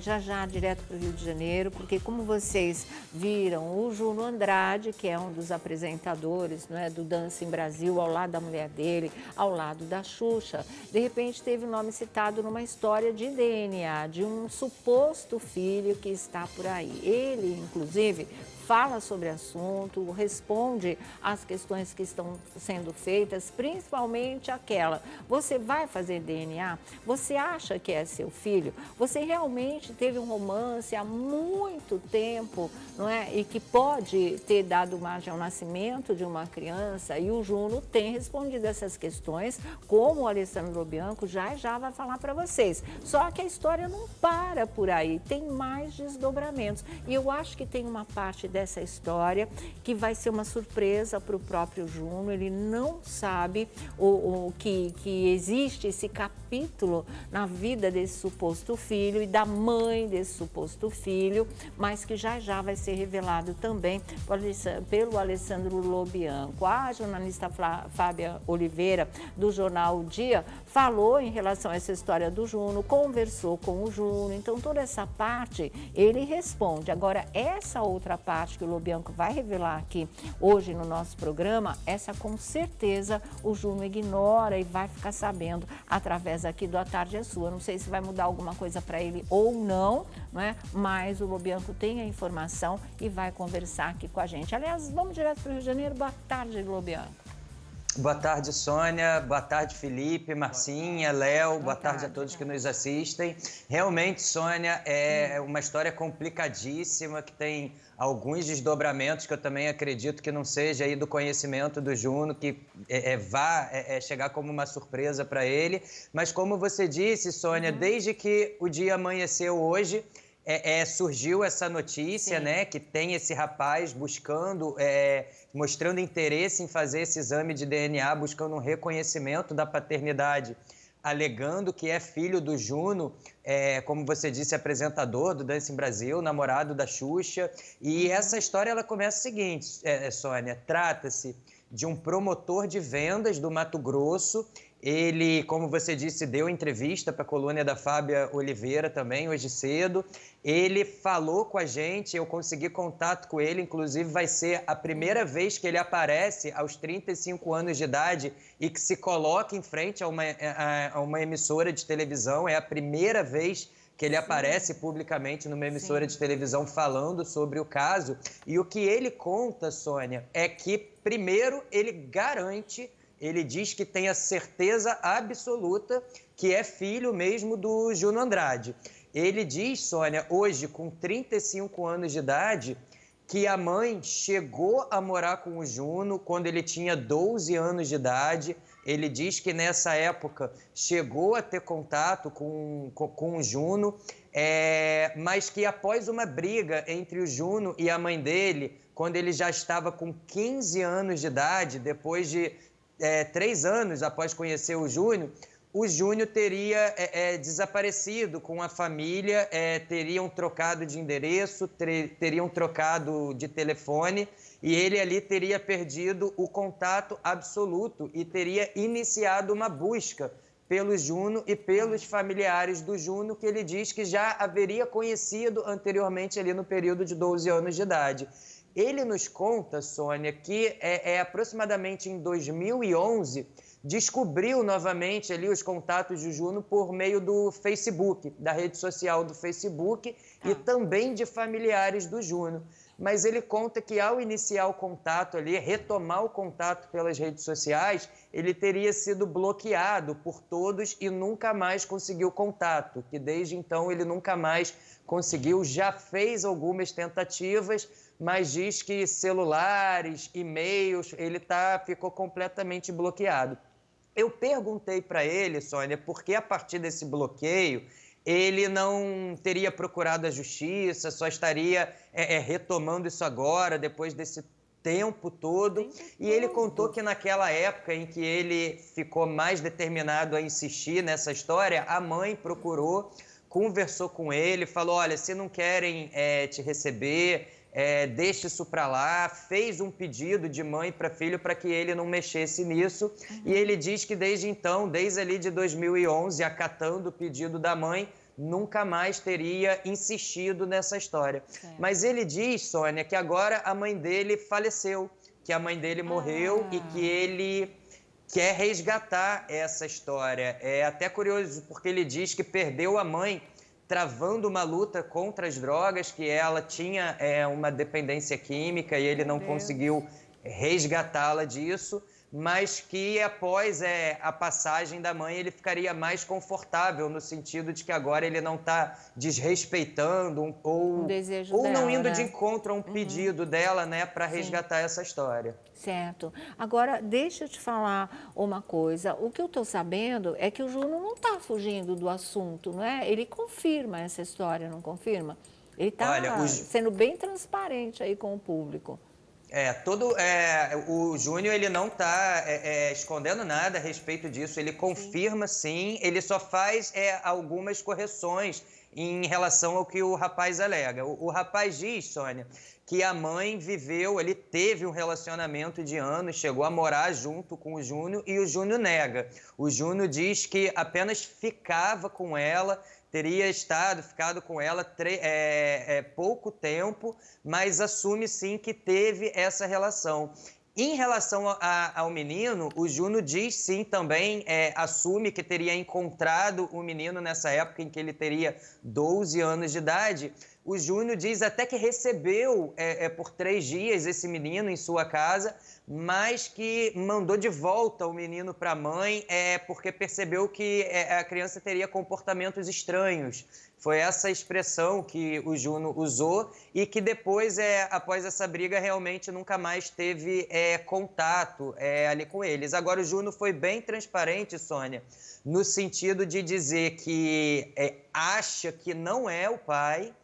Já já, direto para o Rio de Janeiro, porque como vocês viram, o Juno Andrade, que é um dos apresentadores, não é, do Dança em Brasil, ao lado da mulher dele, ao lado da Xuxa, de repente teve o nome citado numa história de DNA, de um suposto filho que está por aí. Ele, inclusive, fala sobre o assunto, responde às questões que estão sendo feitas, principalmente aquela: você vai fazer DNA? Você acha que é seu filho? Você realmente teve um romance há muito tempo, não é? E que pode ter dado margem ao nascimento de uma criança? E o Juno tem respondido essas questões, como o Alessandro Lobianco já vai falar para vocês. Só que a história não para por aí, tem mais desdobramentos. E eu acho que tem uma parte dessa história que vai ser uma surpresa para o próprio Juno. Ele não sabe que existe esse capítulo na vida desse suposto filho e da mãe desse suposto filho, mas que já vai ser revelado também pelo Alessandro Lobianco. A jornalista Fábia Oliveira, do jornal O Dia, falou em relação a essa história do Juno, conversou com o Juno, então toda essa parte ele responde. Agora, essa outra parte que o Lobianco vai revelar aqui hoje no nosso programa, essa com certeza o Juno ignora e vai ficar sabendo através aqui do A Tarde é Sua. Não sei se vai mudar alguma coisa para ele ou não, né? Mas o Lobianco tem a informação e vai conversar aqui com a gente. Aliás, vamos direto para o Rio de Janeiro. Boa tarde, Lobianco. Boa tarde, Sônia. Boa tarde, Felipe, Marcinha, Léo. Boa tarde a todos que nos assistem. Realmente, Sônia, é uma história complicadíssima que tem alguns desdobramentos que eu também acredito que não seja aí do conhecimento do Juno, que vá chegar como uma surpresa para ele. Mas como você disse, Sônia, desde que o dia amanheceu hoje, surgiu essa notícia, né, que tem esse rapaz buscando, mostrando interesse em fazer esse exame de DNA, buscando um reconhecimento da paternidade, alegando que é filho do Juno, como você disse, apresentador do Dança em Brasil, namorado da Xuxa. E essa história ela começa o seguinte, Sônia: trata-se de um promotor de vendas do Mato Grosso. Ele, como você disse, deu entrevista para a coluna da Fábia Oliveira também, hoje cedo. Ele falou com a gente, eu consegui contato com ele, inclusive vai ser a primeira vez que ele aparece aos 35 anos de idade e que se coloca em frente a uma emissora de televisão. É a primeira vez que ele aparece publicamente numa emissora de televisão falando sobre o caso. E o que ele conta, Sônia, é que, primeiro, ele garante... Ele diz que tem a certeza absoluta que é filho mesmo do Juno Andrade. Ele diz, Sônia, hoje com 35 anos de idade, que a mãe chegou a morar com o Juno quando ele tinha 12 anos de idade. Ele diz que nessa época chegou a ter contato com o Juno, mas que após uma briga entre o Juno e a mãe dele, quando ele já estava com 15 anos de idade, depois de 3 anos após conhecer o Júnior teria desaparecido com a família, teriam trocado de endereço, teriam trocado de telefone, e ele ali teria perdido o contato absoluto e teria iniciado uma busca pelo Juno e pelos familiares do Juno, que ele diz que já haveria conhecido anteriormente ali no período de 12 anos de idade. Ele nos conta, Sônia, que aproximadamente em 2011 descobriu novamente ali os contatos de Juno por meio do Facebook, da rede social do Facebook, e também de familiares do Juno. Mas ele conta que ao iniciar o contato ali, retomar o contato pelas redes sociais, ele teria sido bloqueado por todos e nunca mais conseguiu contato, que desde então ele nunca mais conseguiu, já fez algumas tentativas, mas diz que celulares, e-mails, ele ficou completamente bloqueado. Eu perguntei para ele, Sônia, por que a partir desse bloqueio ele não teria procurado a justiça, só estaria retomando isso agora, depois desse tempo todo. E ele contou que naquela época em que ele ficou mais determinado a insistir nessa história, a mãe procurou, conversou com ele, falou: olha, se não querem te receber, deixa isso para lá, fez um pedido de mãe para filho para que ele não mexesse nisso. E ele diz que desde então, desde ali de 2011, acatando o pedido da mãe, nunca mais teria insistido nessa história. Certo. Mas ele diz, Sônia, que agora a mãe dele faleceu, que a mãe dele morreu e que ele quer resgatar essa história. É até curioso, porque ele diz que perdeu a mãe travando uma luta contra as drogas, que ela tinha uma dependência química e ele não conseguiu resgatá-la disso, mas que após a passagem da mãe ele ficaria mais confortável, no sentido de que agora ele não está desrespeitando ou não indo de encontro a um pedido dela, né, para resgatar essa história. Certo. Agora, deixa eu te falar uma coisa. O que eu estou sabendo é que o Juno não está fugindo do assunto, não é? Ele confirma essa história, não confirma? Ele está sendo bem transparente aí com o público. O Júnior, ele não está escondendo nada a respeito disso, ele confirma sim, ele só faz algumas correções em relação ao que o rapaz alega. O rapaz diz, Sônia, que a mãe ele teve um relacionamento de anos, chegou a morar junto com o Júnior e o Júnior nega. O Júnior diz que apenas ficava com ela, teria ficado com ela pouco tempo, mas assume sim que teve essa relação. Em relação ao menino, o Juno diz sim também, assume que teria encontrado o menino nessa época em que ele teria 12 anos de idade. O Júnior diz até que recebeu por 3 dias esse menino em sua casa, mas que mandou de volta o menino para a mãe porque percebeu que a criança teria comportamentos estranhos. Foi essa expressão que o Juno usou e que depois, após essa briga, realmente nunca mais teve contato ali com eles. Agora, o Juno foi bem transparente, Sônia, no sentido de dizer que acha que não é o pai,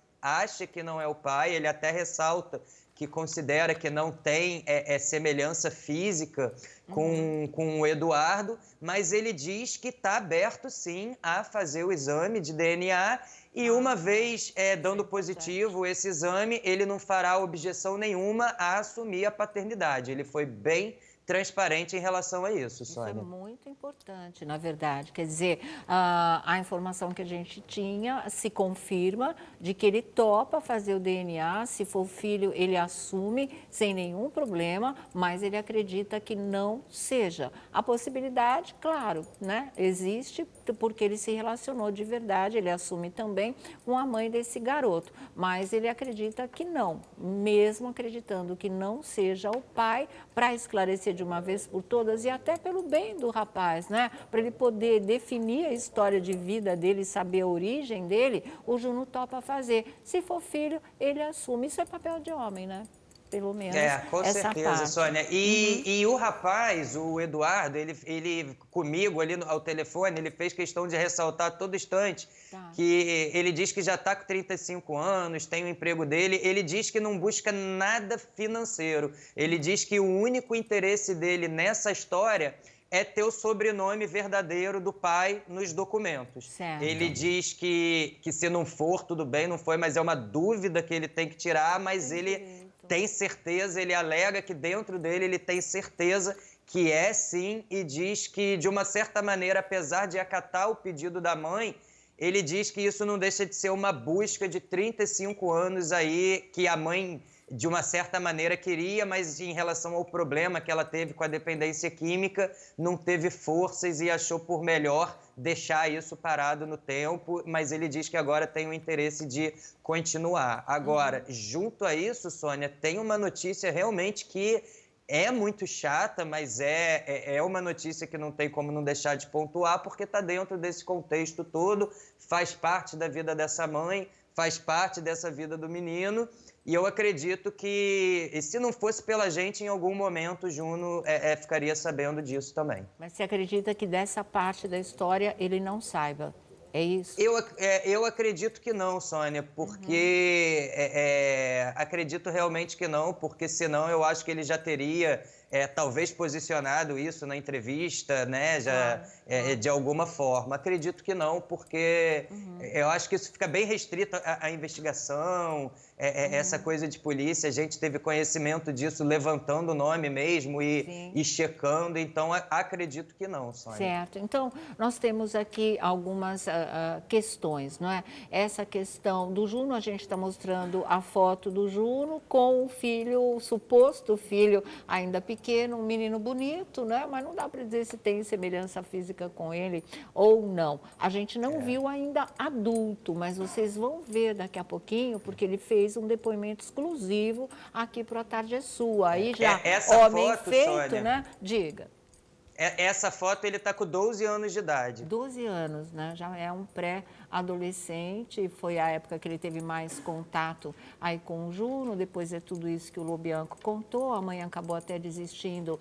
ele até ressalta que considera que não tem semelhança física com o Eduardo, mas ele diz que está aberto, sim, a fazer o exame de DNA e uma vez dando positivo esse exame, ele não fará objeção nenhuma a assumir a paternidade. Ele foi bem transparente em relação a isso, Sônia. Isso é muito importante, na verdade. Quer dizer, a informação que a gente tinha se confirma de que ele topa fazer o DNA, se for filho, ele assume sem nenhum problema, mas ele acredita que não seja. A possibilidade, claro, né, existe porque ele se relacionou de verdade, ele assume também com a mãe desse garoto, mas ele acredita que não, mesmo acreditando que não seja o pai, para esclarecer de uma vez por todas e até pelo bem do rapaz, né? Para ele poder definir a história de vida dele, saber a origem dele, o Juno topa fazer. Se for filho, ele assume. Isso é papel de homem, né? Pelo menos com essa certeza, parte. Sônia. E o rapaz, o Eduardo, ele comigo ali ao telefone, ele fez questão de ressaltar a todo instante que ele diz que já está com 35 anos, tem o emprego dele, ele diz que não busca nada financeiro. Ele diz que o único interesse dele nessa história é ter o sobrenome verdadeiro do pai nos documentos. Certo. Ele diz que se não for, tudo bem, não foi, mas é uma dúvida que ele tem que tirar, mas ele tem certeza, ele alega que dentro dele ele tem certeza que é sim, e diz que, de uma certa maneira, apesar de acatar o pedido da mãe, ele diz que isso não deixa de ser uma busca de 35 anos aí, que a mãe, de uma certa maneira, queria, mas em relação ao problema que ela teve com a dependência química, não teve forças e achou por melhor deixar isso parado no tempo, mas ele diz que agora tem o interesse de continuar. Agora, junto a isso, Sônia, tem uma notícia realmente que é muito chata, mas é uma notícia que não tem como não deixar de pontuar, porque está dentro desse contexto todo, faz parte da vida dessa mãe, faz parte dessa vida do menino, e eu acredito que, se não fosse pela gente, em algum momento o Juno ficaria sabendo disso também. Mas você acredita que dessa parte da história ele não saiba? É isso? Eu acredito que não, Sônia, porque acredito realmente que não, porque senão eu acho que ele já teria talvez posicionado isso na entrevista, né, já, de alguma forma. Acredito que não, porque eu acho que isso fica bem restrito à investigação, essa coisa de polícia, a gente teve conhecimento disso levantando o nome mesmo e checando, então acredito que não, Sônia. Certo, então nós temos aqui algumas questões, não é? Essa questão do Juno, a gente está mostrando a foto do Juno com o filho, o suposto filho ainda pequeno, um menino bonito, né? Mas não dá para dizer se tem semelhança física com ele ou não. A gente não viu ainda adulto, mas vocês vão ver daqui a pouquinho, porque ele fez um depoimento exclusivo aqui para A Tarde é Sua. Aí já, homem foto, feito, Sônia, né? Diga. Essa foto ele está com 12 anos de idade. 12 anos, né? Já é um pré-adolescente, foi a época que ele teve mais contato aí com o Juno, depois é tudo isso que o Lobianco contou, a mãe acabou até desistindo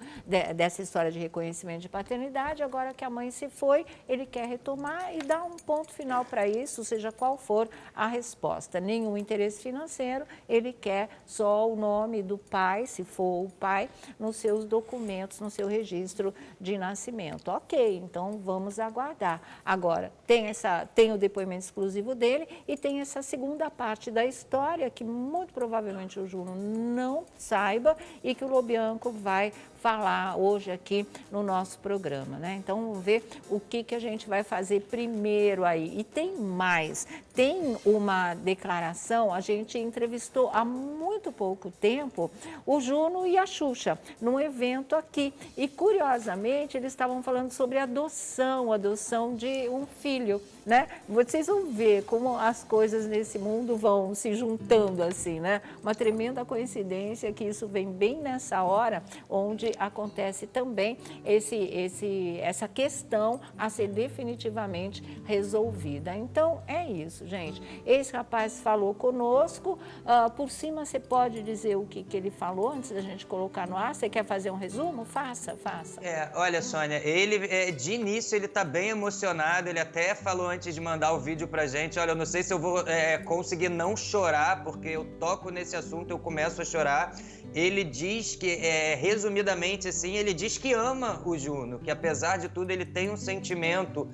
dessa história de reconhecimento de paternidade, agora que a mãe se foi, ele quer retomar e dar um ponto final para isso, seja qual for a resposta. Nenhum interesse financeiro, ele quer só o nome do pai, se for o pai, nos seus documentos, no seu registro de nascimento. Ok, então vamos aguardar. Agora, tem o depoimento exclusivo dele e tem essa segunda parte da história que muito provavelmente o Juno não saiba e que o Lobianco vai falar hoje aqui no nosso programa, né? Então, vamos ver o que a gente vai fazer primeiro aí. E tem mais, tem uma declaração, a gente entrevistou há muito pouco tempo o Juno e a Xuxa num evento aqui e, curiosamente, eles estavam falando sobre adoção de um filho, né? Vocês vão ver como as coisas nesse mundo vão se juntando assim, né? Uma tremenda coincidência que isso vem bem nessa hora onde acontece também essa questão a ser definitivamente resolvida. Então, é isso, gente. Esse rapaz falou conosco, por cima você pode dizer o que ele falou antes da gente colocar no ar? Você quer fazer um resumo? Faça. Olha, Sônia, ele de início ele tá bem emocionado, ele até falou antes de mandar o vídeo pra gente, olha, eu não sei se eu vou conseguir não chorar, porque eu toco nesse assunto, eu começo a chorar. Ele diz que, resumidamente assim, ele diz que ama o Juno, que apesar de tudo ele tem um sentimento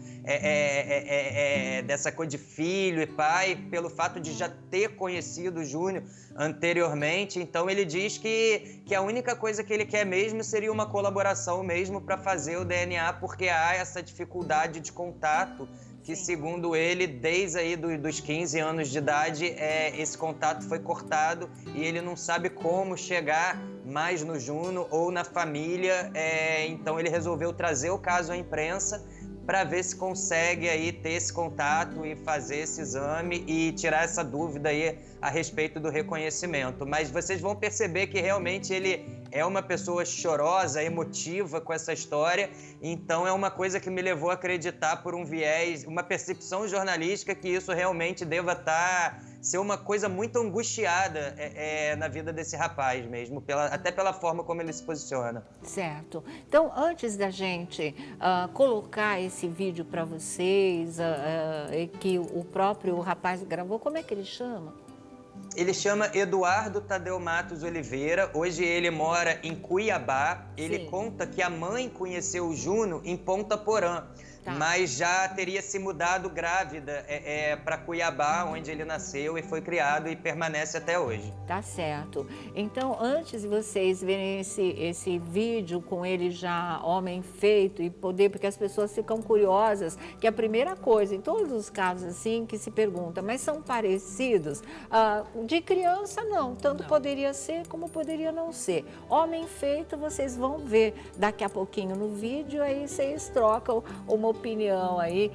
dessa coisa de filho e pai, pelo fato de já ter conhecido o Júnior anteriormente. Então ele diz que a única coisa que ele quer mesmo seria uma colaboração mesmo para fazer o DNA, porque há essa dificuldade de contato que, segundo ele, desde aí dos 15 anos de idade, esse contato foi cortado e ele não sabe como chegar mais no Juno ou na família. Então ele resolveu trazer o caso à imprensa para ver se consegue aí ter esse contato e fazer esse exame e tirar essa dúvida aí a respeito do reconhecimento. Mas vocês vão perceber que realmente ele é uma pessoa chorosa, emotiva com essa história, então é uma coisa que me levou a acreditar por um viés, uma percepção jornalística que isso realmente deva ser uma coisa muito angustiada na vida desse rapaz mesmo, até pela forma como ele se posiciona. Certo. Então, antes da gente colocar esse vídeo para vocês, que o próprio rapaz gravou, como é que ele chama? Ele chama Eduardo Tadeu Matos Oliveira, hoje ele mora em Cuiabá. Ele conta que a mãe conheceu o Juno em Ponta Porã, mas já teria se mudado grávida para Cuiabá, onde ele nasceu e foi criado e permanece até hoje. Tá certo. Então, antes de vocês verem esse vídeo com ele já homem feito e poder, porque as pessoas ficam curiosas, que a primeira coisa, em todos os casos assim, que se pergunta, mas são parecidos? De criança, não. Tanto poderia ser como poderia não ser. Homem feito, vocês vão ver daqui a pouquinho no vídeo, aí vocês trocam uma opinião aí,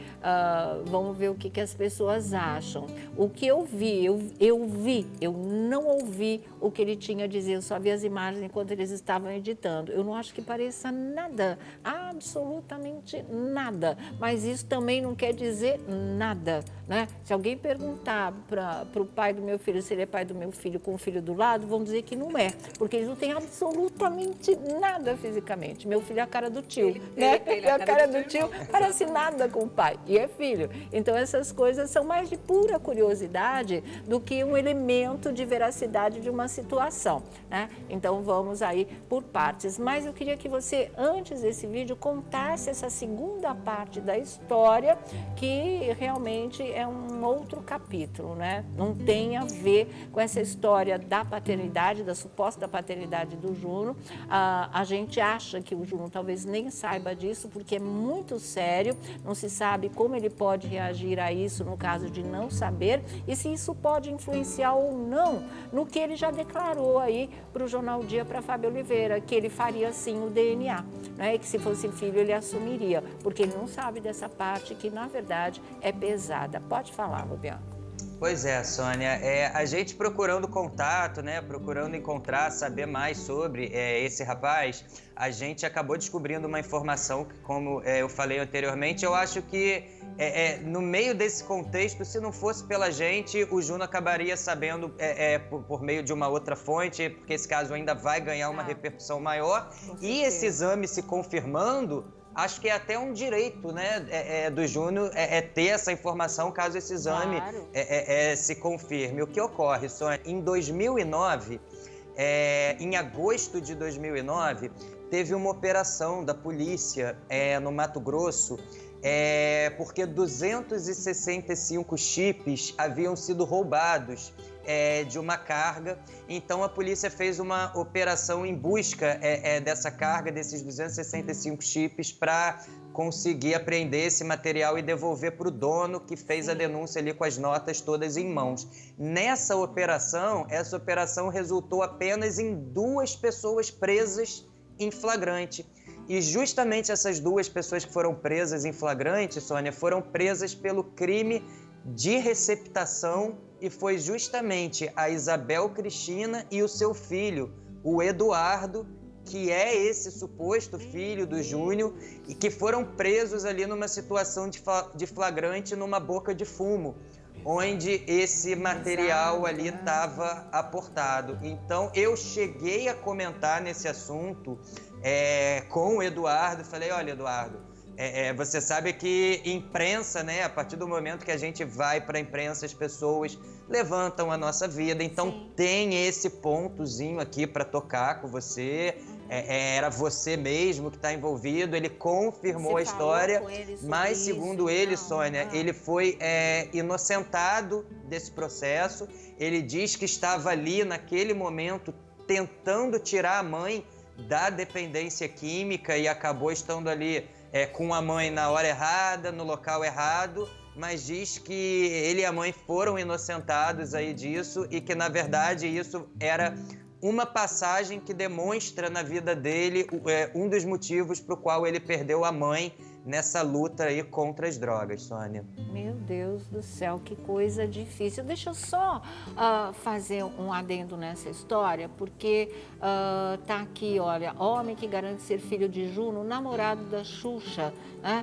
vamos ver o que as pessoas acham. O que eu vi, eu não ouvi o que ele tinha a dizer, eu só vi as imagens enquanto eles estavam editando. Eu não acho que pareça nada, absolutamente nada, mas isso também não quer dizer nada, né? Se alguém perguntar para o pai do meu filho se ele é pai do meu filho com o filho do lado, vão dizer que não é, porque eles não têm absolutamente nada fisicamente. Meu filho é a cara do tio, né? Ele é a cara do tio, parece parece nada com o pai, e é filho. Então essas coisas são mais de pura curiosidade do que um elemento de veracidade de uma situação, né? Então vamos aí por partes. Mas eu queria que você, antes desse vídeo, contasse essa segunda parte da história, que realmente é um outro capítulo, né? Não tem a ver com essa história da paternidade, da suposta paternidade do Juno. A gente acha que o Juno talvez nem saiba disso, porque é muito sério, não se sabe como ele pode reagir a isso no caso de não saber e se isso pode influenciar ou não no que ele já declarou aí para o Jornal Dia, para Fábio Oliveira, que ele faria sim o DNA, né? E que se fosse filho ele assumiria, porque ele não sabe dessa parte que na verdade é pesada. Pode falar, Lobianco. Pois é, Sônia, a gente procurando contato, né, procurando encontrar, saber mais sobre esse rapaz, a gente acabou descobrindo uma informação que, como eu falei anteriormente, eu acho que no meio desse contexto, se não fosse pela gente, o Juno acabaria sabendo por meio de uma outra fonte, porque esse caso ainda vai ganhar uma repercussão maior, e esse exame se confirmando, acho que é até um direito, né, do Júnior ter essa informação caso esse exame se confirme. O que ocorre, Sônia, em 2009, em agosto de 2009, teve uma operação da polícia no Mato Grosso, porque 265 chips haviam sido roubados de uma carga. Então a polícia fez uma operação em busca dessa carga, desses 265 chips, para conseguir apreender esse material e devolver para o dono que fez a denúncia ali com as notas todas em mãos. Essa operação resultou apenas em 2 pessoas presas em flagrante. E justamente essas 2 pessoas que foram presas em flagrante, Sônia, foram presas pelo crime de receptação, e foi justamente a Isabel Cristina e o seu filho, o Eduardo, que é esse suposto filho do Júnior, e que foram presos ali numa situação de flagrante numa boca de fumo, onde esse material ali estava aportado. Então eu cheguei a comentar nesse assunto com o Eduardo, falei, olha, Eduardo, você sabe que imprensa, né? A partir do momento que a gente vai para a imprensa, as pessoas levantam a nossa vida. Então tem esse pontozinho aqui para tocar com você. Era você mesmo que está envolvido. Ele confirmou a história, mas segundo ele, Sônia, ele foi inocentado desse processo. Ele diz que estava ali naquele momento tentando tirar a mãe da dependência química e acabou estando ali com a mãe na hora errada, no local errado, mas diz que ele e a mãe foram inocentados aí disso e que, na verdade, isso era uma passagem que demonstra na vida dele um dos motivos para o qual ele perdeu a mãe nessa luta aí contra as drogas, Sônia. Meu Deus do céu, que coisa difícil. Deixa eu só fazer um adendo nessa história, porque tá aqui, olha, homem que garante ser filho de Juno, namorado da Xuxa, né?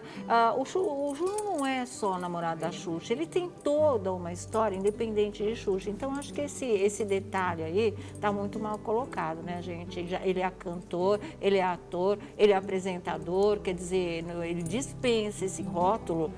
O Juno não é só namorado da Xuxa, ele tem toda uma história independente de Xuxa. Então acho que esse detalhe aí tá muito mal colocado, né, gente? Ele é cantor, ele é ator, ele é apresentador, quer dizer, ele dispensa esse rótulo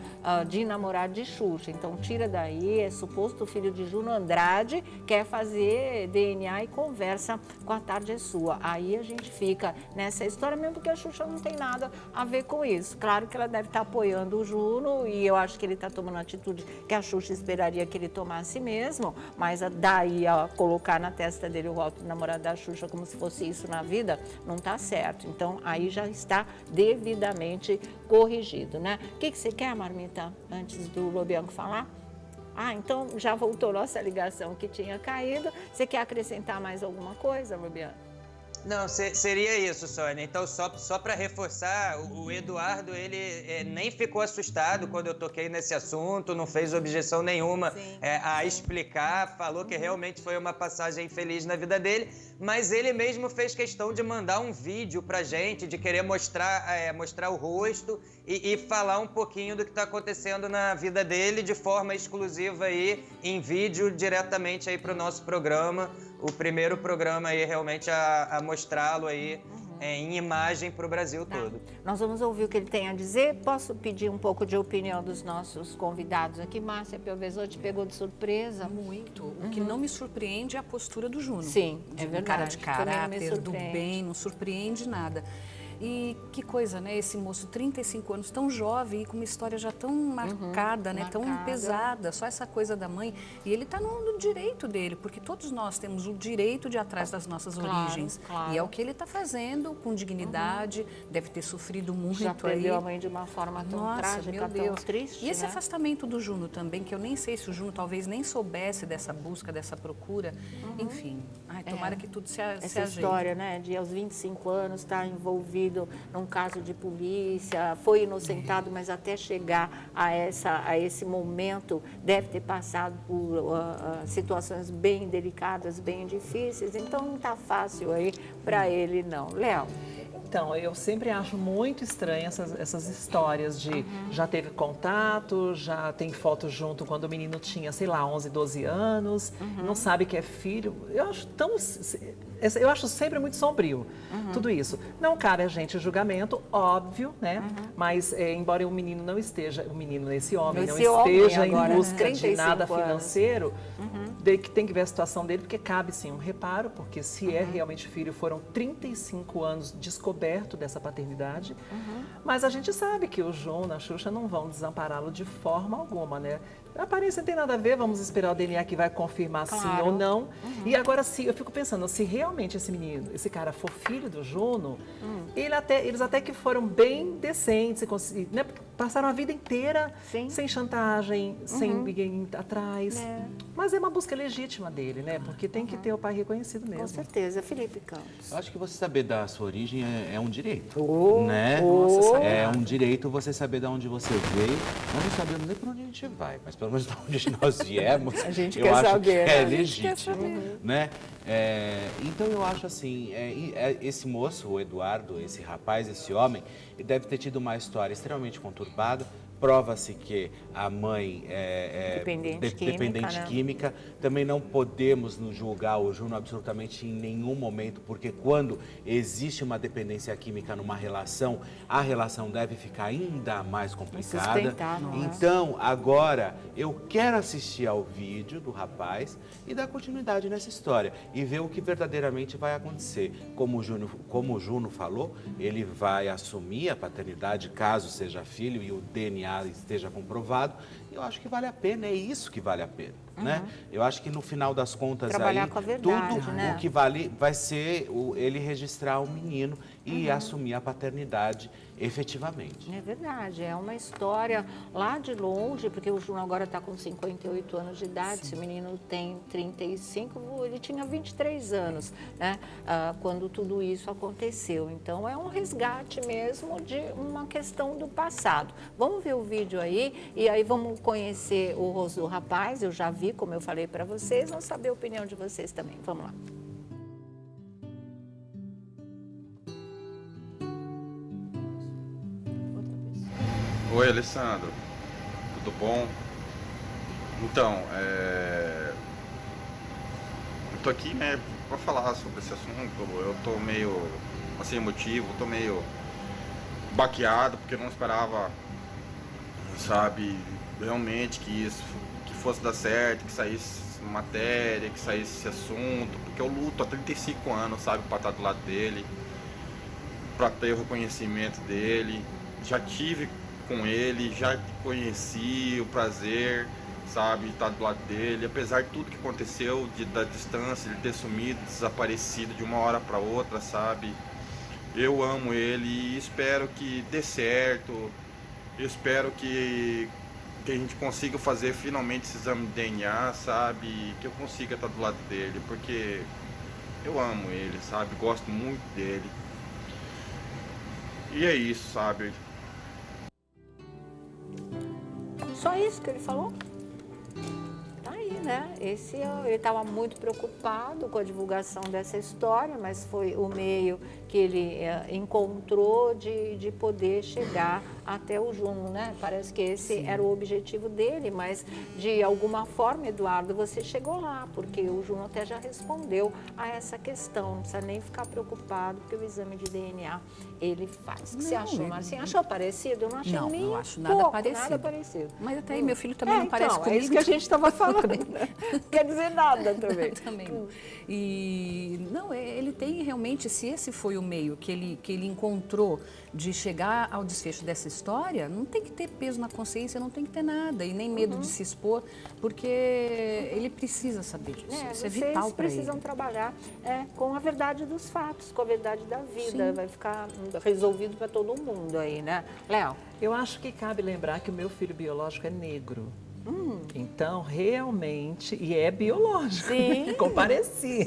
de namorado de Xuxa. Então tira daí, é suposto filho de Juno Andrade, quer fazer DNA e conversa com A Tarde é Sua. Aí a gente fica nessa história, mesmo porque a Xuxa não tem nada a ver com isso. Claro que ela deve estar apoiando o Juno e eu acho que ele está tomando a atitude que a Xuxa esperaria que ele tomasse mesmo, mas daí a colocar na testa dele o rótulo de namorado da Xuxa como se fosse isso na vida, não está certo. Então aí já está devidamente corrigido, né? O que você quer, Marmita, antes do Lobianco falar? Então já voltou nossa ligação que tinha caído. Você quer acrescentar mais alguma coisa, Lobianco? Não, seria isso, Sônia. Então, só para reforçar, o Eduardo, ele nem ficou assustado quando eu toquei nesse assunto, não fez objeção nenhuma a explicar, falou que realmente foi uma passagem infeliz na vida dele, mas ele mesmo fez questão de mandar um vídeo pra gente, de querer mostrar o rosto e falar um pouquinho do que está acontecendo na vida dele de forma exclusiva aí, em vídeo, diretamente aí pro nosso programa. O primeiro programa aí realmente a mostrá-lo aí em imagem para o Brasil todo. Nós vamos ouvir o que ele tem a dizer. Posso pedir um pouco de opinião dos nossos convidados aqui? Márcia Piovesotti pegou de surpresa? Muito. O que não me surpreende é a postura do Juno. Sim, é verdade. Cara de caráter, do surpreende. bem, não surpreende nada. E que coisa, né? Esse moço, 35 anos, tão jovem e com uma história já tão marcada, né? Tão pesada, só essa coisa da mãe. E ele está no direito dele, porque todos nós temos o direito de ir atrás das nossas origens. Claro. E é o que ele está fazendo, com dignidade, deve ter sofrido muito já perdeu aí. a mãe de uma forma tão Nossa, trágica, meu tão Deus. triste, E esse né? afastamento do Juno também, que eu nem sei se o Juno talvez nem soubesse dessa busca, dessa procura. Enfim, tomara que tudo se ajeite. Essa história, né, de aos 25 anos estar envolvido num caso de polícia, foi inocentado, mas até chegar a esse momento deve ter passado por situações bem delicadas, bem difíceis, então não está fácil aí para ele não. Léo? Então, eu sempre acho muito estranho essas histórias de já teve contato, já tem foto junto quando o menino tinha, sei lá, 11, 12 anos, não sabe que é filho. Eu acho sempre muito sombrio tudo isso. Não cabe a gente o julgamento, óbvio, né? Mas embora o menino não esteja, esse homem não esteja agora, em busca de 35 nada anos. financeiro, que tem que ver a situação dele, porque cabe sim um reparo, porque se é realmente filho, foram 35 anos descoberto dessa paternidade, mas a gente sabe que o João, a Xuxa, não vão desampará-lo de forma alguma, né? A aparência não tem nada a ver, vamos esperar o DNA que vai confirmar sim ou não. E agora, eu fico pensando, se realmente esse cara for filho do Juno, eles até que foram bem decentes, né? Passaram a vida inteira sem chantagem, sem ninguém atrás. Mas é uma busca legítima dele, né? Porque tem que ter o pai reconhecido mesmo. Com certeza. Felipe Campos. Eu acho que você saber da sua origem é um direito, né? É um direito você saber de onde você veio. Nós não sabemos nem para onde a gente vai, mas pelo menos de onde nós viemos, A gente eu quer acho saber, que é né? A gente quer legítimo, saber. né? Então eu acho assim, esse moço, o Eduardo, esse rapaz, esse homem, ele deve ter tido uma história extremamente conturbada. Prova-se que a mãe é dependente química. Também não podemos nos julgar o Juno absolutamente em nenhum momento, porque quando existe uma dependência química numa relação, a relação deve ficar ainda mais complicada. Então, agora, eu quero assistir ao vídeo do rapaz e dar continuidade nessa história e ver o que verdadeiramente vai acontecer. Como o Juno falou, ele vai assumir a paternidade caso seja filho e o DNA esteja comprovado. Eu acho que vale a pena, é isso que vale a pena, né? Eu acho que no final das contas trabalhar com a verdade, tudo né? o que vale vai ser ele registrar o menino e assumir a paternidade efetivamente. É verdade, é uma história lá de longe, porque o Juno agora está com 58 anos de idade, se o menino tem 35, ele tinha 23 anos, né? Quando tudo isso aconteceu. Então é um resgate mesmo de uma questão do passado. Vamos ver o vídeo aí e aí vamos conhecer o rosto do rapaz. Eu já vi, como eu falei para vocês, vamos saber a opinião de vocês também. Vamos lá. Oi, Alessandro, tudo bom? Então, eu tô aqui, né, para falar sobre esse assunto. Eu tô meio, assim, emotivo, tô meio baqueado, porque eu não esperava, sabe, realmente que fosse dar certo, que saísse matéria, que saísse esse assunto, porque eu luto há 35 anos, sabe, para estar do lado dele, para ter o reconhecimento dele. Já tive com ele, já conheci, o prazer, sabe, estar do lado dele, apesar de tudo que aconteceu, da distância, ele ter sumido, desaparecido de uma hora para outra, sabe. Eu amo ele e espero que dê certo, eu espero que a gente consiga fazer finalmente esse exame de DNA, sabe, que eu consiga estar do lado dele, porque eu amo ele, sabe, gosto muito dele. E é isso, sabe. Só isso que ele falou? Tá aí, né? Ele estava muito preocupado com a divulgação dessa história, mas foi o meio que ele encontrou de poder chegar até o Juno, né? Parece que esse era o objetivo dele, mas de alguma forma, Eduardo, você chegou lá, porque o Juno até já respondeu a essa questão, não precisa nem ficar preocupado, porque o exame de DNA ele faz. O que você achou, Marcinha? Achou parecido? Eu não achei nem não acho nada parecido. Mas até aí meu filho também não parece então, comigo. É isso que a gente estava falando, né? Não quer dizer nada também. Também. E não, ele tem realmente, se esse foi o meio que ele encontrou de chegar ao desfecho dessa história, não tem que ter peso na consciência, não tem que ter nada e nem medo de se expor, porque ele precisa saber disso. Isso é vital para ele. Vocês precisam trabalhar com a verdade dos fatos, com a verdade da vida. Sim. Vai ficar resolvido para todo mundo aí, né? Léo? Eu acho que cabe lembrar que o meu filho biológico é negro. Então, realmente, e é biológico, né? Compareci.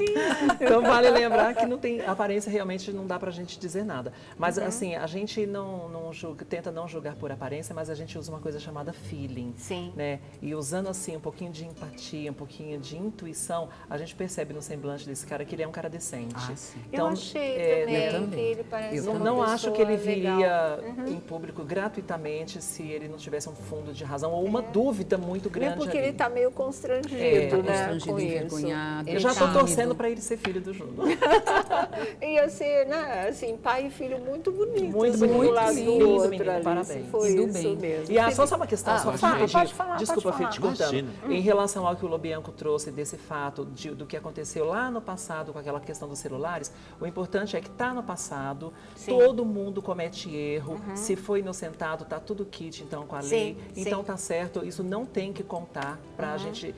Então, vale lembrar que não tem aparência, realmente não dá pra gente dizer nada. Mas, assim, a gente não julga, tenta não julgar por aparência, mas a gente usa uma coisa chamada feeling. Sim. Né? E usando, assim, um pouquinho de empatia, um pouquinho de intuição, a gente percebe no semblante desse cara que ele é um cara decente. Então, eu achei também que ele parece eu não acho que ele viria em público gratuitamente se ele não tivesse um fundo de razão ou uma dúvida muito grande. Porque ali. ele está meio constrangido, né? Constrangido, envergonhado. Eu já estou torcendo para ele ser filho do Juno. Ia ser, né, assim, pai e filho muito bonitos. Muito um bonito, do lado lindo, do outro menino, ali, parabéns. Foi E do isso bem. mesmo. E só uma questão, pode falar, desculpa, pode Fih, te falar. cortando. Em relação ao que o Lobianco trouxe desse fato do que aconteceu lá no passado com aquela questão dos celulares, o importante é que está no passado, todo mundo comete erro, se foi inocentado, está tudo kit então com a lei, então está certo, isso não tem que contar para a gente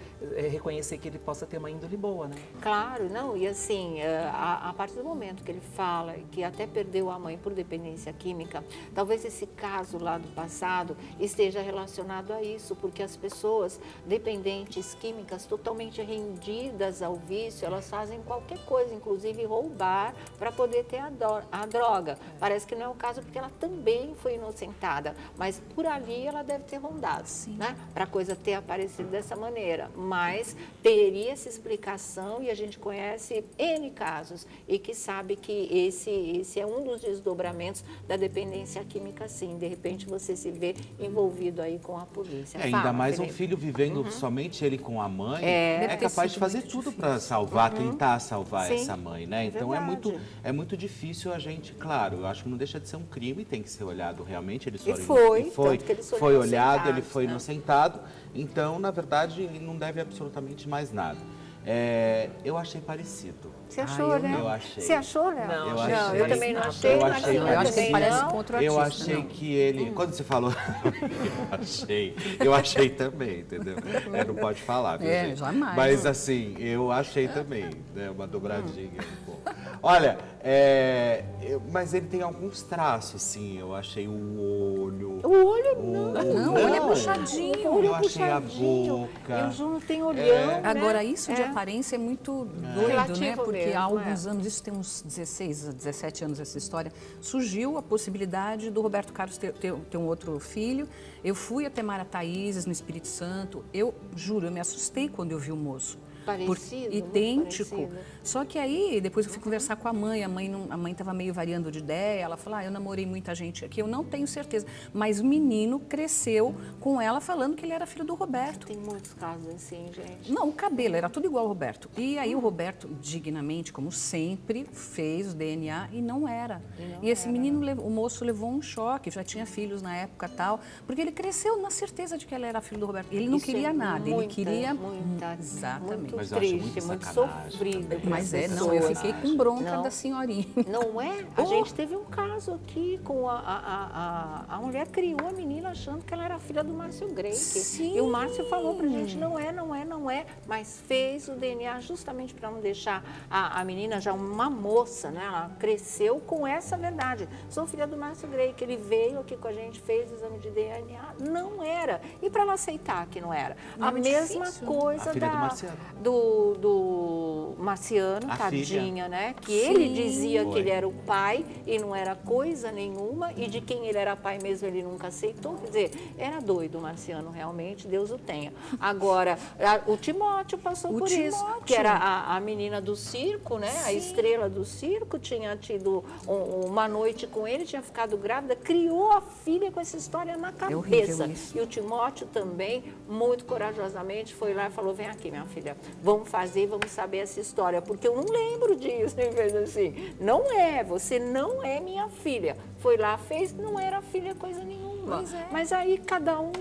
reconhecer que ele possa ter uma índole boa, né? Claro, não, e assim, a partir do momento que ele fala que até perdeu a mãe por dependência química, talvez esse caso lá do passado esteja relacionado a isso, porque as pessoas dependentes químicas totalmente rendidas ao vício, elas fazem qualquer coisa, inclusive roubar para poder ter a droga. Parece que não é o caso porque ela também foi inocentada, mas por ali ela deve ter rondado, né? Para a coisa ter aparecido dessa maneira, mas teria essa explicação e a gente conhece N casos e que sabe que esse é um dos desdobramentos da dependência química, sim. De repente você se vê envolvido aí com a polícia. Ainda mais Felipe. um filho vivendo somente ele com a mãe, é capaz de fazer tudo para salvar, tentar salvar essa mãe, né? Então é muito difícil a gente, claro, eu acho que não deixa de ser um crime, tem que ser olhado realmente. Eles foram, foi olhado, ele foi inocentado. Então, na verdade, ele não deve absolutamente mais nada. Eu achei parecido. Você achou, né? Eu achei. Você achou, né? Não, eu também não achei. Eu achei Eu acho que ele parece com outro artista. Eu achei que ele... Quando você falou... eu achei também, entendeu? Não pode falar, viu, gente? Jamais. Mas assim, eu achei também, né? Uma dobradinha. Olha, mas ele tem alguns traços, sim. Eu achei o olho... O olho não. O olho é puxadinho. Eu achei a boca. E o Juno tem olhão, né? Agora, isso de aparência é muito doido, Relativo né? Porque mesmo, há alguns anos, isso tem uns 16, 17 anos essa história, surgiu a possibilidade do Roberto Carlos ter um outro filho. Eu fui até Marataízes, no Espírito Santo. Eu juro, eu me assustei quando eu vi o moço. Parecido, idêntico. parecido. Só que aí, depois eu fui conversar com a mãe estava meio variando de ideia, ela falou, eu namorei muita gente aqui, eu não tenho certeza. Mas o menino cresceu com ela falando que ele era filho do Roberto. Tem muitos casos assim, gente. Não, o cabelo era tudo igual ao Roberto. E aí o Roberto, dignamente, como sempre, fez o DNA e não era. E esse menino, o moço levou um choque, já tinha filhos na época tal, porque ele cresceu na certeza de que ele era filho do Roberto. Ele não queria nada, ele queria... Exatamente. Mas eu acho triste, muito sacanagem sofrido. também. Mas eu fiquei com bronca da senhorinha. Não é? A gente teve um caso aqui com a mulher criou a menina achando que ela era filha do Márcio Greik. Sim. E o Márcio falou pra gente, não é, mas fez o DNA justamente para não deixar a menina já uma moça, né? Ela cresceu com essa verdade. Sou filha do Márcio Greik, ele veio aqui com a gente, fez o exame de DNA, não era. E para ela aceitar que não era? Não, a mesma difícil. coisa A filha do do Marciano. do Marciano, A tadinha, filha. né? Que ele dizia Foi. que ele era o pai e não era coisa nenhuma, e de quem ele era pai mesmo ele nunca aceitou. Quer dizer, era doido o Marciano, realmente, Deus o tenha. Agora, o Timóteo passou por isso, que era a menina do circo, né? A estrela do circo, tinha tido uma noite com ele, tinha ficado grávida, criou a filha com essa história na cabeça. horrível isso. E o Timóteo também, muito corajosamente, foi lá e falou, vem aqui, minha filha, vamos fazer, vamos saber essa história, porque eu não lembro disso. Ele fez assim, não é, você não é minha filha. Foi lá, fez, não era filha coisa nenhuma. Mas aí cada um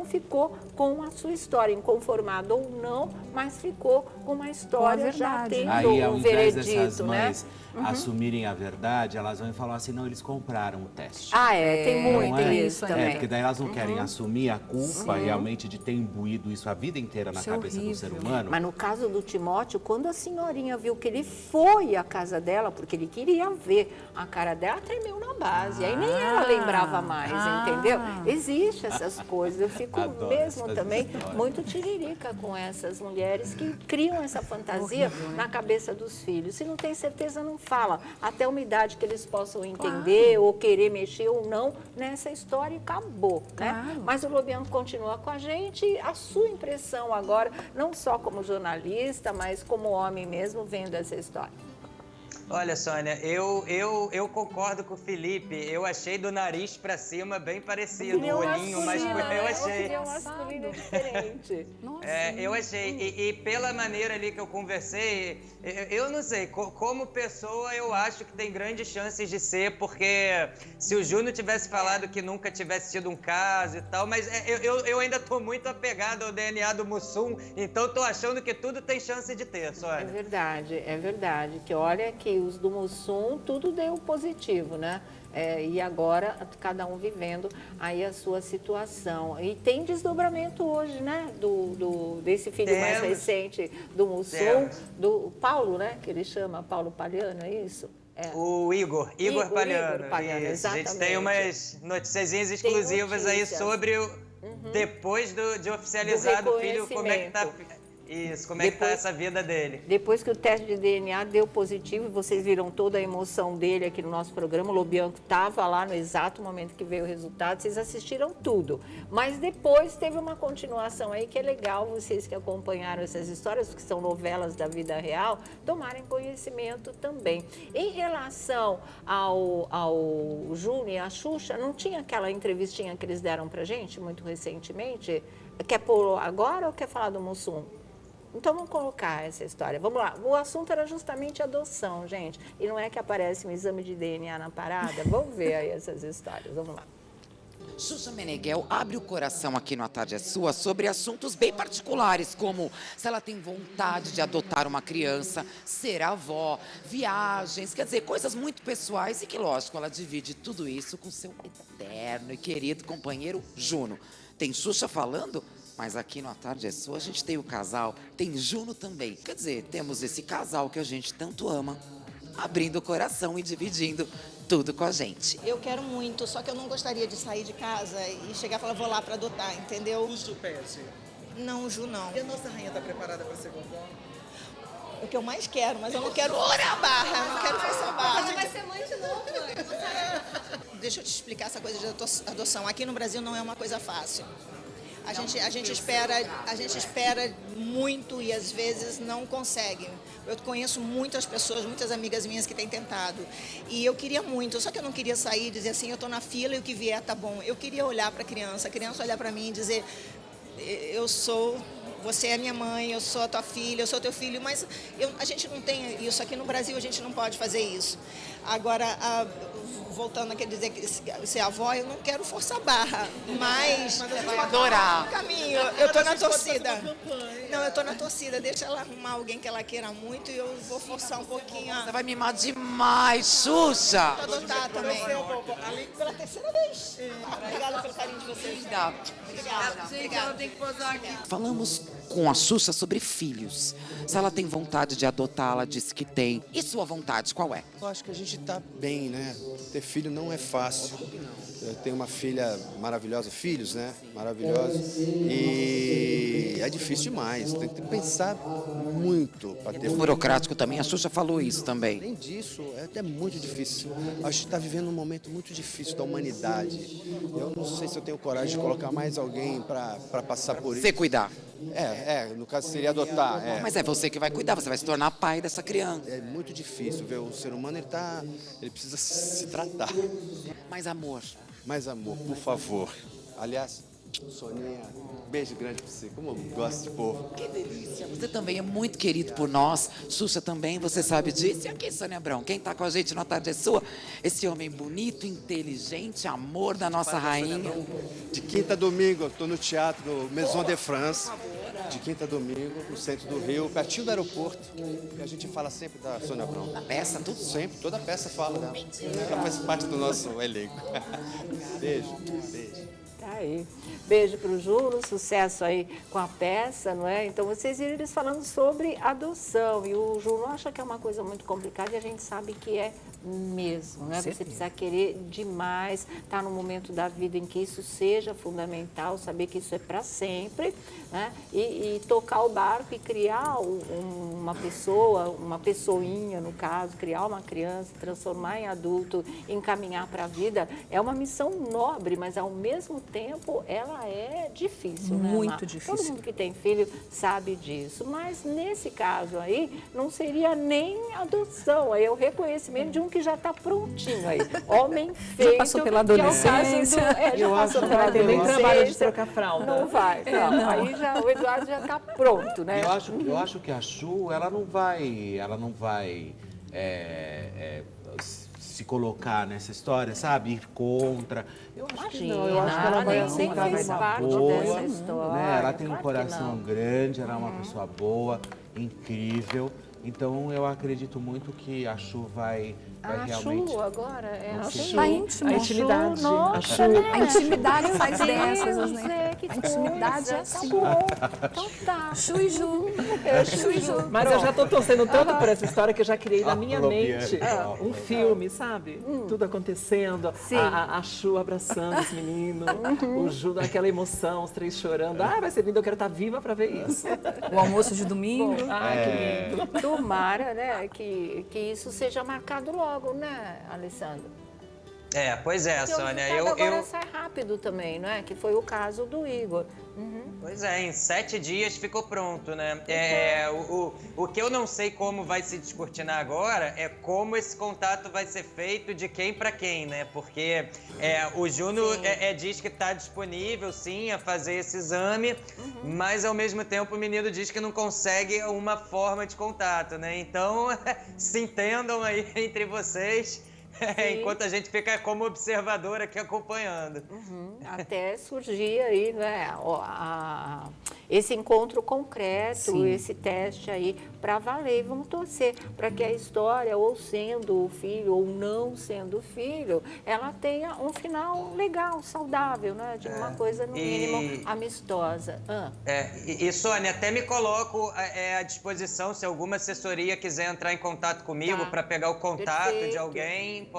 ficou com a sua história, inconformado ou não, mas ficou com uma história já verdade. tendo Aí, ao um invés dessas veredito, né? mães assumirem a verdade, elas vão falar assim, não, eles compraram o teste. Ah, tem Não muito é? isso também. Porque daí elas não querem assumir a culpa realmente de ter imbuído isso a vida inteira na Isso é cabeça do ser horrível. humano. Mas no caso do Timóteo, quando a senhorinha viu que ele foi à casa dela, porque ele queria ver a cara dela, tremeu na base. Aí nem ela lembrava mais, entendeu? Existem essas coisas. Eu fico Adoro mesmo essas também histórias. muito tiririca com essas mulheres que criam essa fantasia na cabeça dos filhos. Se não tem certeza, não fala. Até uma idade que eles possam entender ou querer mexer ou não nessa história e acabou, né? Mas o Lobianco continua com a gente. A sua impressão agora, não só como jornalista, mas como homem mesmo, vendo essa história. Olha, Sônia, eu concordo com o Felipe. Eu achei do nariz pra cima bem parecido. O olhinho mais... Eu achei. Opinião masculina é diferente. Eu achei. E pela maneira ali que eu conversei, eu não sei, como pessoa eu acho que tem grandes chances de ser, porque se o Júnior tivesse falado que nunca tivesse tido um caso e tal, mas eu ainda tô muito apegado ao DNA do Mussum, então tô achando que tudo tem chance de ter, É Sônia. verdade. Que olha que os do Mussum, tudo deu positivo, né? E agora, cada um vivendo aí a sua situação. E tem desdobramento hoje, né? Desse filho mais recente do Mussum, do Paulo, né? Que ele chama Paulo Palhano, é isso? O Igor Palhano. Igor Palhano, Isso. A gente exatamente. tem umas noticiazinhas exclusivas aí notícias. sobre depois de oficializar do filho, como é que tá... reconhecimento. Isso, como é que tá essa vida dele. Depois que o teste de DNA deu positivo, e vocês viram toda a emoção dele aqui no nosso programa, o Lobianco estava lá no exato momento que veio o resultado, vocês assistiram tudo. Mas depois teve uma continuação aí que é legal, vocês que acompanharam essas histórias, que são novelas da vida real, tomarem conhecimento também. Em relação ao Júnior e à Xuxa, não tinha aquela entrevistinha que eles deram pra gente muito recentemente? Quer pôr agora ou quer falar do Mussum? Então vamos colocar essa história. Vamos lá. O assunto era justamente adoção, gente. E não é que aparece um exame de DNA na parada? Vamos ver aí essas histórias. Vamos lá. Xuxa Meneghel abre o coração aqui no A Tarde é Sua sobre assuntos bem particulares, como se ela tem vontade de adotar uma criança, ser avó, viagens, quer dizer, coisas muito pessoais e que, lógico, ela divide tudo isso com seu eterno e querido companheiro Juno. Tem Xuxa falando? Mas aqui no A Tarde é Sua a gente tem o casal, tem Juno também. Quer dizer, temos esse casal que a gente tanto ama, abrindo o coração e dividindo tudo com a gente. Eu quero muito, só que eu não gostaria de sair de casa e chegar e falar, vou lá para adotar, entendeu? O Ju pede. Não, o Ju não. E a nossa rainha tá preparada para ser vovó? O que eu mais quero, mas eu não quero forçar a barra, eu não quero forçar a barra. Você vai ser mãe de novo, mãe. Deixa eu te explicar essa coisa de adoção. Aqui no Brasil não é uma coisa fácil. A gente espera muito e às vezes não consegue. Eu conheço muitas pessoas, muitas amigas minhas que têm tentado. E eu queria muito, só que eu não queria sair e dizer assim, eu estou na fila e o que vier tá bom. Eu queria olhar para a criança olhar para mim e dizer, você é minha mãe, eu sou a tua filha, eu sou teu filho, mas a gente não tem isso. Aqui no Brasil a gente não pode fazer isso. Agora, voltando a quer dizer que ser avó, eu não quero forçar a barra, mas Você vai adorar. caminho, eu tô na torcida. Não, eu tô na torcida, deixa ela arrumar alguém que ela queira muito e eu vou forçar um pouquinho. Você vai mimar demais, Xuxa. Vou adotar também. Pela terceira vez. Obrigada pelo carinho de vocês. Obrigada. Falamos com a Xuxa sobre filhos. Se ela tem vontade de adotar, ela disse que tem. E sua vontade, qual é? Eu acho que a gente tá bem, né? Ter filho não é fácil. Eu tenho uma filha maravilhosa, filhos, né? Maravilhosos. E é difícil demais, tem que pensar muito para ter... Burocrático também, a Xuxa falou isso também. Além disso, é até muito difícil. A gente está vivendo um momento muito difícil da humanidade. Eu não sei se eu tenho coragem de colocar mais alguém para passar por isso. Você cuidar. No caso seria adotar. Mas é você que vai cuidar, você vai se tornar pai dessa criança. É muito difícil ver o ser humano, ele precisa se tratar. Mais amor. Mais amor, por favor. Aliás, Soninha, beijo grande pra você, como eu gosto de povo. Que delícia, você também é muito querido por nós, Xuxa também, você sabe disso. E aqui, Sônia Abrão, quem tá com a gente no Tarde é Sua? Esse homem bonito, inteligente, amor da nossa rainha. De quinta a domingo, eu tô no teatro, no Maison de France. De quinta a domingo, no centro do Rio, pertinho do aeroporto. E a gente fala sempre da Sônia Abrão. Na peça, tudo? Sempre, toda a peça fala dela. Ela faz parte do nosso elenco. Beijo, beijo. Tá aí. Beijo para o Júlio, sucesso aí com a peça, não é? Então, vocês viram eles falando sobre adoção. E o Júlio acha que é uma coisa muito complicada e a gente sabe que é mesmo, né? Você precisa querer demais, tá no momento da vida em que isso seja fundamental, saber que isso é para sempre, né? E tocar o barco e criar uma pessoa, uma pessoinha, no caso, criar uma criança, transformar em adulto, encaminhar para a vida, é uma missão nobre, mas ao mesmo tempo ela é difícil, né? Muito difícil. Todo mundo que tem filho sabe disso, mas nesse caso aí não seria nem adoção, aí é o reconhecimento de um que já está prontinho aí, homem feito. Já passou pela adolescência. Eu acho que não vai ter nem trabalho de trocar fralda. Não vai, não. Aí já, o Eduardo já está pronto, né? Eu acho que a Chu, ela não vai se colocar nessa história, sabe? Ir contra. Eu acho que não, eu acho que ela vai nem fez parte dessa história. Né? Ela tem um claro coração grande, ela é uma pessoa boa, incrível. Então eu acredito muito que a Chu vai realmente... A Chu agora é a Chu. A íntima. A intimidade. Nossa, A intimidade faz dessas, né? Que A intimidade é assim. Então tá. Chu e Ju. Chu e Ju. Mas eu já estou torcendo tanto por essa história que eu já criei na minha mente Bianca. um filme, sabe? Tudo acontecendo, a Chu abraçando os meninos, o Ju naquela emoção, os três chorando. Vai ser lindo, eu quero estar viva para ver isso. O almoço de domingo. Que lindo. Tomara, né, que isso seja marcado logo, né, Alessandro? Pois é, Porque Sônia. o resultado agora sai rápido também, não é? Que foi o caso do Igor. Pois é, em 7 dias ficou pronto, né? O que eu não sei como vai se descortinar agora é como esse contato vai ser feito, de quem para quem, né? Porque o Júnior diz que está disponível, sim, a fazer esse exame, mas ao mesmo tempo o menino diz que não consegue uma forma de contato, né? Então, se entendam aí entre vocês. Enquanto a gente fica como observador aqui acompanhando. Até surgir aí, né, esse encontro concreto, esse teste aí para valer. Vamos torcer para que a história, ou sendo o filho ou não sendo filho, ela tenha um final legal, saudável, né? De uma coisa, no mínimo, amistosa. E Sônia, até me coloco à disposição, se alguma assessoria quiser entrar em contato comigo para pegar o contato de alguém,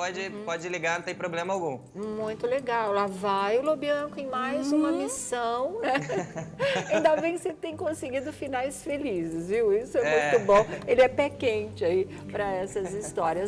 pode ligar, não tem problema algum. Muito legal. Lá vai o Lobianco em mais uma missão, né? Ainda bem que você tem conseguido finais felizes, viu? Isso é muito bom. Ele é pé quente aí para essas histórias.